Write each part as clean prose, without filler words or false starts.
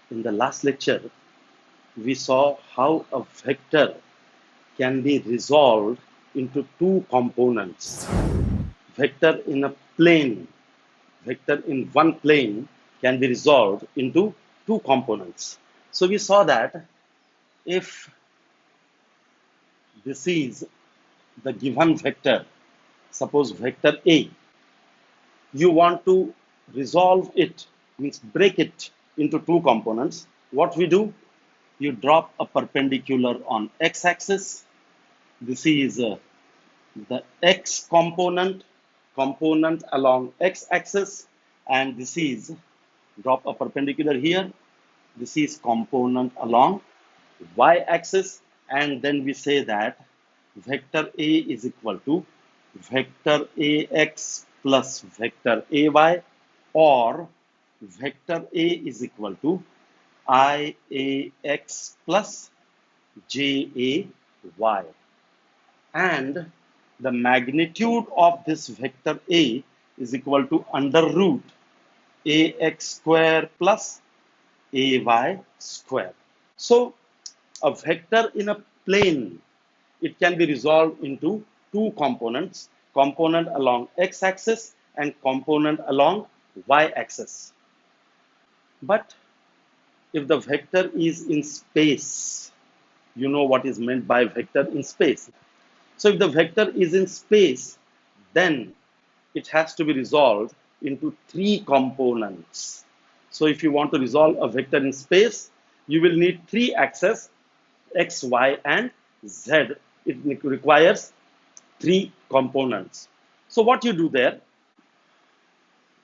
In the last lecture, we saw how a vector can be resolved into two components. Vector in a plane, vector in one plane can be resolved into two components. So we saw that if this is the given vector, suppose vector A, you want to resolve it, means break it into two components. What we do? You drop a perpendicular on x-axis. This is the x component along x-axis, and this is drop a perpendicular here. This is component along y-axis, and then we say that vector A is equal to vector ax plus vector ay, or vector A is equal to iax plus jay, and the magnitude of this vector A is equal to under root ax square plus ay square. So a vector in a plane, it can be resolved into two components, component along x-axis and component along y-axis. But if the vector is in space, you know what is meant by vector in space. So if the vector is in space, then it has to be resolved into three components. So if you want to resolve a vector in space, you will need three axes, x, y, and z. It requires three components. So what you do there,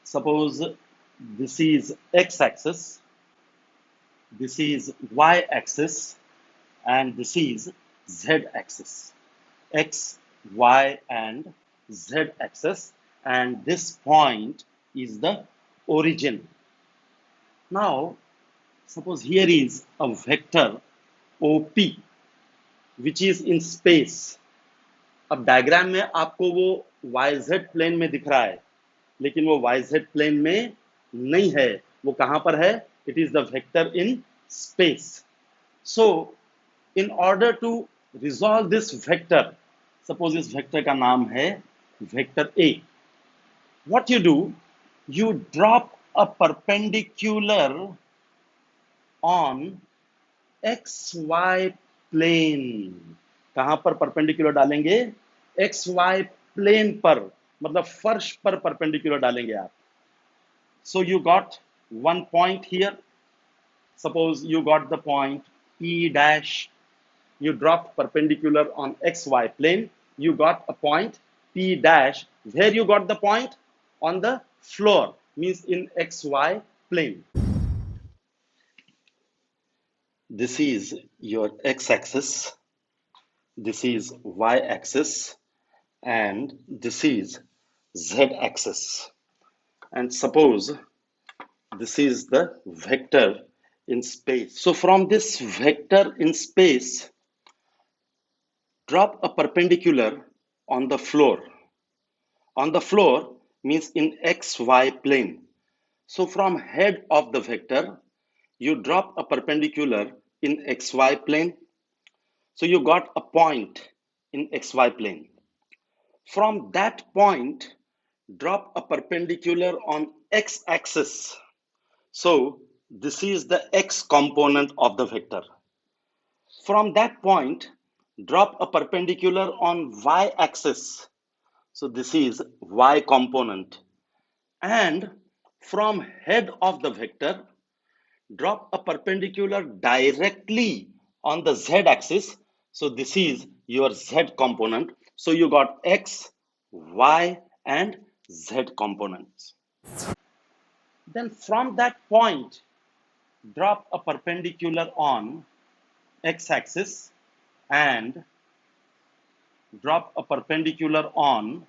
suppose this is x-axis, this is y-axis, and this is z-axis. X, y, and z-axis, and this point is the origin. Now, suppose here is a vector OP, which is in space. अब diagram में आपको वो YZ plane में दिख रहा है, लेकिन वो YZ प्लेन में नहीं है. वो कहां पर है? It is the vector in space. So, in order to resolve this vector, suppose इस वेक्टर का नाम है vector A. What you do? You drop a perpendicular on XY plane. कहां पर परपेंडिकुलर डालेंगे? XY प्लेन पर, मतलब फर्श पर परपेंडिकुलर डालेंगे आप. So you got one point here. Suppose you got the point P dash. You dropped perpendicular on XY plane. You got a point P dash. Where you got the point? On the floor, means in XY plane. This is your x-axis. This is y-axis, and this is z-axis. And suppose this is the vector in space. So from this vector in space, drop a perpendicular on the floor. On the floor means in xy plane. So from head of the vector, you drop a perpendicular in xy plane. So you got a point in xy plane. From that point, drop a perpendicular on x-axis. So this is the x component of the vector. From that point, drop a perpendicular on y-axis. So this is y component. And from head of the vector, drop a perpendicular directly on the z-axis. So this is your z component. So you got x, y, and z components. Then from that point, drop a perpendicular on x-axis and drop a perpendicular on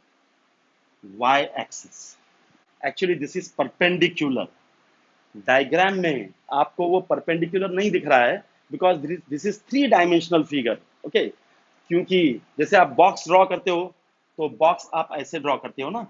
y-axis. Actually, this is perpendicular. Diagram में आपको वो perpendicular नहीं दिख रहा है, because this is three dimensional figure. Okay, क्योंकि जैसे आप बॉक्स ड्रॉ करते हो तो बॉक्स आप ऐसे ड्रॉ करते हो ना,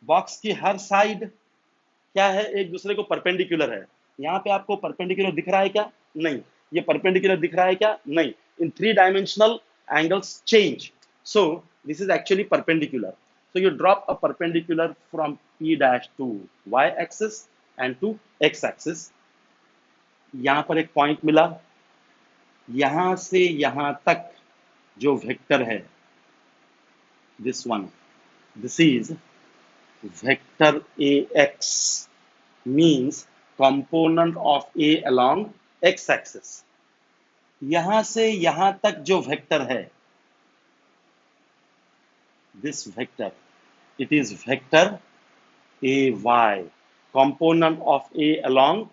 बॉक्स की हर साइड क्या है? एक दूसरे को परपेंडिकुलर है. यहाँ पे आपको परपेंडिकुलर दिख रहा है क्या? नहीं. ये परपेंडिकुलर दिख रहा है क्या? नहीं. In 3-dimensional, angles change. So this is actually perpendicular. So you drop a perpendicular from P dash to y axis and to x axis. यहाँ पर एक पॉइंट मिला. यहाँ से यहाँ तक जो वेक्टर है, this one, this is vector ax, means component of a along x axis. यहां से यहां तक जो वेक्टर है, this vector, it is vector ay, component of a along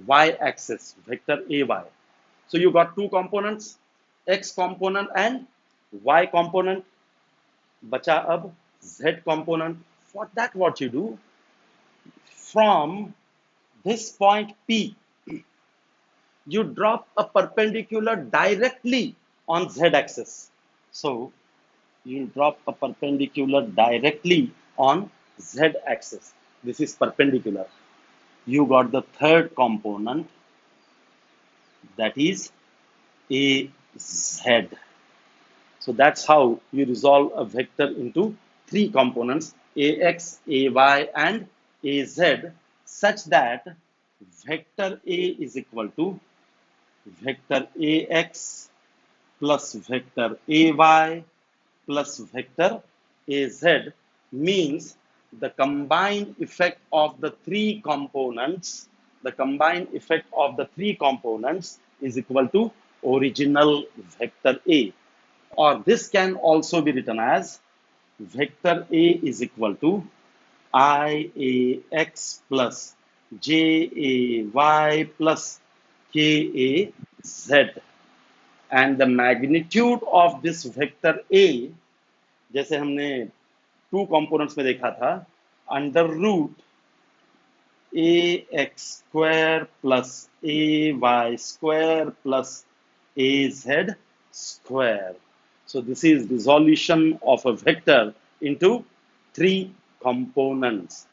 y axis, vector ay. So you got two components, x component and y component. बचा अब z component. For that what you do, from this point P, you drop a perpendicular directly on z axis. So you drop a perpendicular directly on z axis. This is perpendicular. You got the third component, that is az. So that's how you resolve a vector into three components, ax, ay, and az, such that vector a is equal to vector ax plus vector ay plus vector az, means the combined effect of the three components, is equal to original vector A. Or this can also be written as vector A is equal to IAX plus JAY plus KAZ. And the magnitude of this vector A, जैसे हमने two components में देखा था, under root ax square plus ay square plus az square. So this is resolution of a vector into three components.